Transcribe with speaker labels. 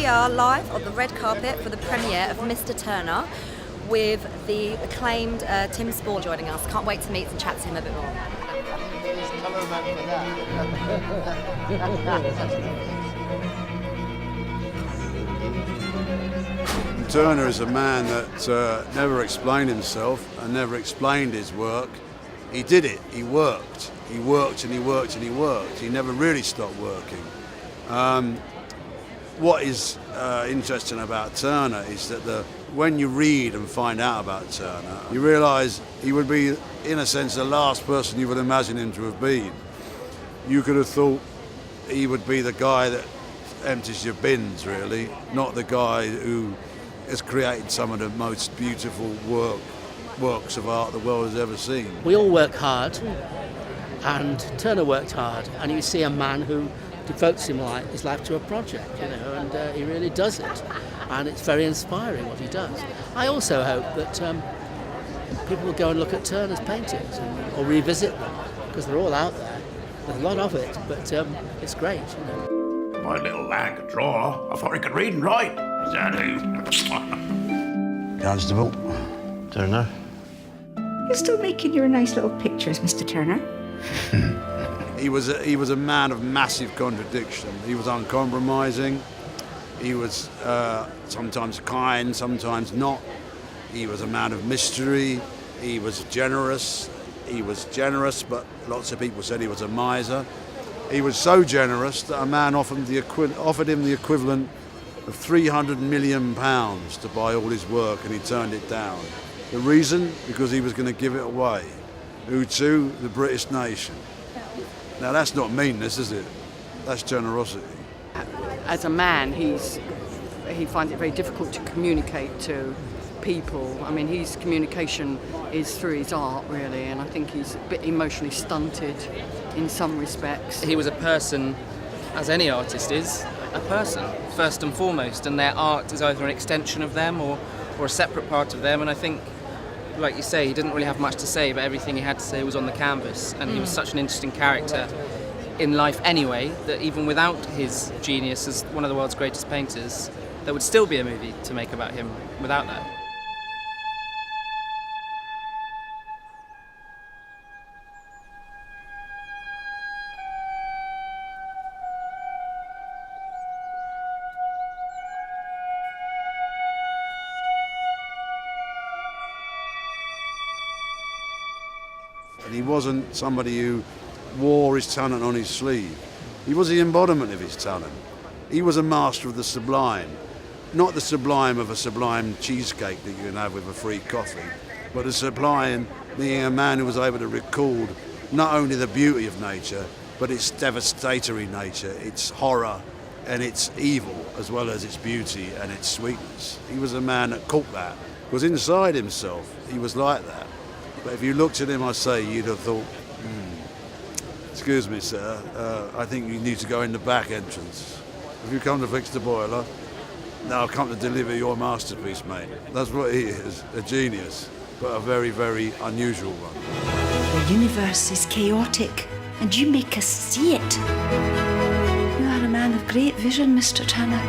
Speaker 1: we are live on the red carpet for the premiere of Mr. Turner with the acclaimed Tim Spall joining us. Can't wait to meet and chat to him a bit more.
Speaker 2: Turner is a man that never explained himself and never explained his work. He did it, he worked. He worked and he worked and he worked. He never really stopped working. What is interesting about Turner is that when you read and find out about Turner, you realise he would be, in a sense, the last person you would imagine him to have been. You could have thought he would be the guy that empties your bins, really, not the guy who has created some of the most beautiful works of art the world has ever seen.
Speaker 3: We all work hard, and Turner worked hard, and you see a man who devotes his life to a project, and he really does it, and it's very inspiring what he does. I also hope that people will go and look at Turner's paintings or revisit them, because they're all out there. There's a lot of it, but it's great.
Speaker 4: My little lad could draw. I thought he could read and write. Is that who?
Speaker 2: Constable?
Speaker 5: Turner?
Speaker 6: You're still making your nice little pictures, Mr. Turner.
Speaker 2: He was a man of massive contradiction. He was uncompromising. He was sometimes kind, sometimes not. He was a man of mystery. He was generous. But lots of people said he was a miser. He was so generous that a man offered him the equivalent of £300 million to buy all his work, and he turned it down. The reason? Because he was going to give it away. Who to? The British nation. Now that's not meanness, is it? That's generosity.
Speaker 7: As a man, he finds it very difficult to communicate to people. I mean, his communication is through his art, really, and I think he's a bit emotionally stunted in some respects.
Speaker 8: He was a person, as any artist is, a person, first and foremost, and their art is either an extension of them or a separate part of them, and I think, like you say, he didn't really have much to say, but everything he had to say was on the canvas, and he was such an interesting character in life anyway, that even without his genius as one of the world's greatest painters, there would still be a movie to make about him without that.
Speaker 2: And he wasn't somebody who wore his talent on his sleeve. He was the embodiment of his talent. He was a master of the sublime. Not the sublime of a sublime cheesecake that you can have with a free coffee, but the sublime being a man who was able to record not only the beauty of nature, but its devastatory nature, its horror and its evil, as well as its beauty and its sweetness. He was a man that caught that, because inside himself, he was like that. But if you looked at him, I say, you'd have thought, excuse me, sir, I think you need to go in the back entrance. Have you come to fix the boiler? No, I've come to deliver your masterpiece, mate. That's what he is, a genius, but a very, very unusual one.
Speaker 6: The universe is chaotic, and you make us see it. You are a man of great vision, Mr. Turner.